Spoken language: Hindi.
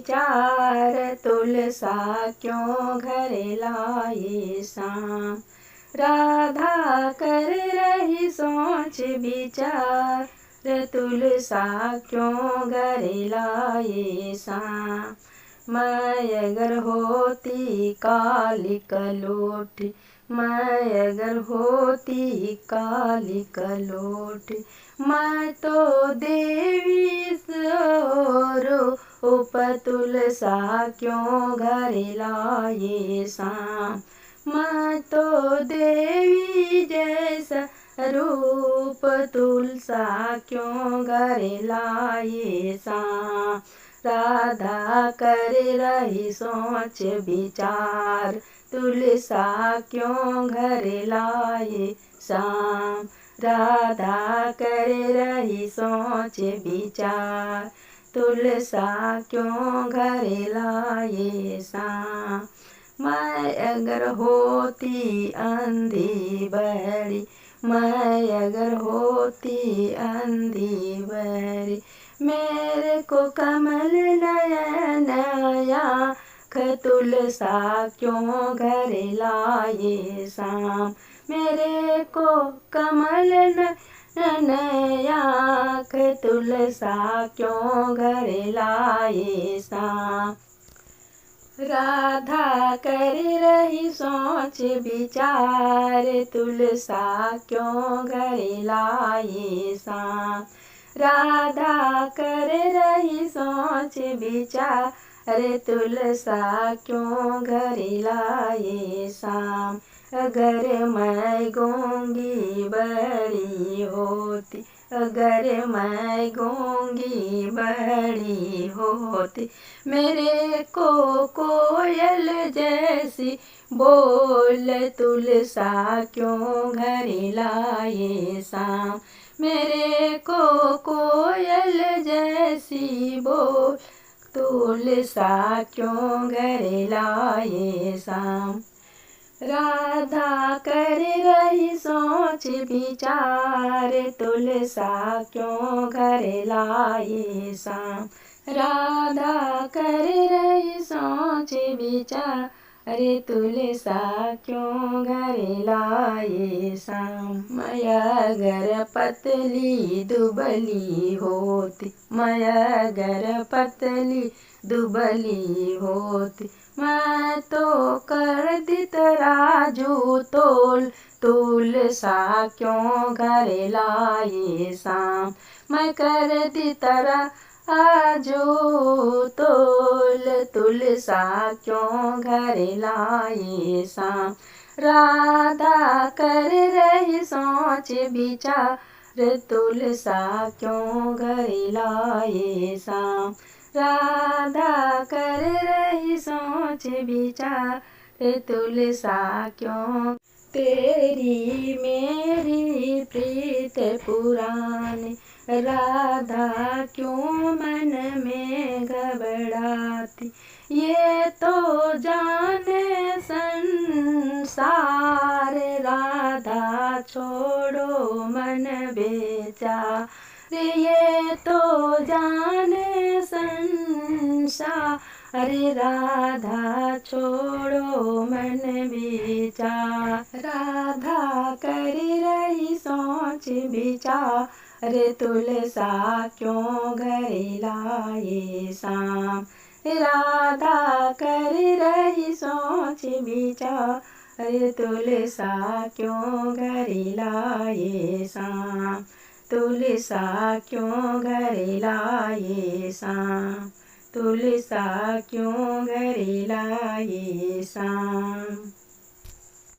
विचार, तुलसा क्यों घर लाए शाम। राधा कर रही सोच विचार, तुलसा क्यों घर लाए शाम। मैं अगर होती काली कलोटी, मैं अगर होती काली कलोटी, मैं तो देवी सोरो उप तुलसा क्यों घर लाए शाम। मैं तो देवी जैसा रूप, तुलसा क्यों घर लाए शाम। राधा कर रही सोच विचार, तुलसा क्यों घर लाए शाम। राधा कर रही सोच विचार, तुलसा क्यों घर लाए शाम। मैं अगर होती अंधी बड़ी, मैं अगर होती अंधी बड़ी, मेरे को कमल नयन आँख, तुलसा क्यों घर लाए शाम। मेरे को कमल नयन आँख, तुलसा क्यों घर लाए शाम। राधा कर रही सोच विचार, तुलसा क्यों घर लाए शाम। राधा कर रही सोच विचार, तुलसा क्यों घर लाए शाम। अगर मैं गूंगी बड़ी होती, अगर मैं गूंगी बड़ी होती, मेरे को कोयल जैसी बोल, तुलसा क्यों घर लाए शाम। मेरे को कोयल जैसी बोल, तुलसा क्यों घर लाए शाम। राधा कर रही सोच विचार, तुलसा क्यों घर लाए शाम। राधा कर रही सोच विचार, तुलसा क्यों घर लाए शाम। मैं अगर पतली दुबली होती, मैं अगर पतली दुबली होती, मैं तो कर दी तराजू तोल, तुलसा क्यों घर लाए शाम। मैं कर दी तराजू तोल, तुलसा क्यों घर लाए शाम। राधा कर रही सोच विचार, तुलसा क्यों घर लाए शाम। राधा कर रही सोच विचार, तुलसा क्यों। तेरी मेरी प्रीत पुरानी, राधा क्यों मन में घबराती। ये तो जाने संसार, राधा छोड़ो मन बेचार। ये तो जाने संसार, राधा छोड़ो मन विचार। राधा कर रही सोच विचार, तुलसा क्यों घर लाए शाम। राधा कर रही सोच विचार, तुलसा क्यों घर लाए शाम। तुलसा क्यों घर लाए शाम। तुलसा क्यों घर लाए शाम।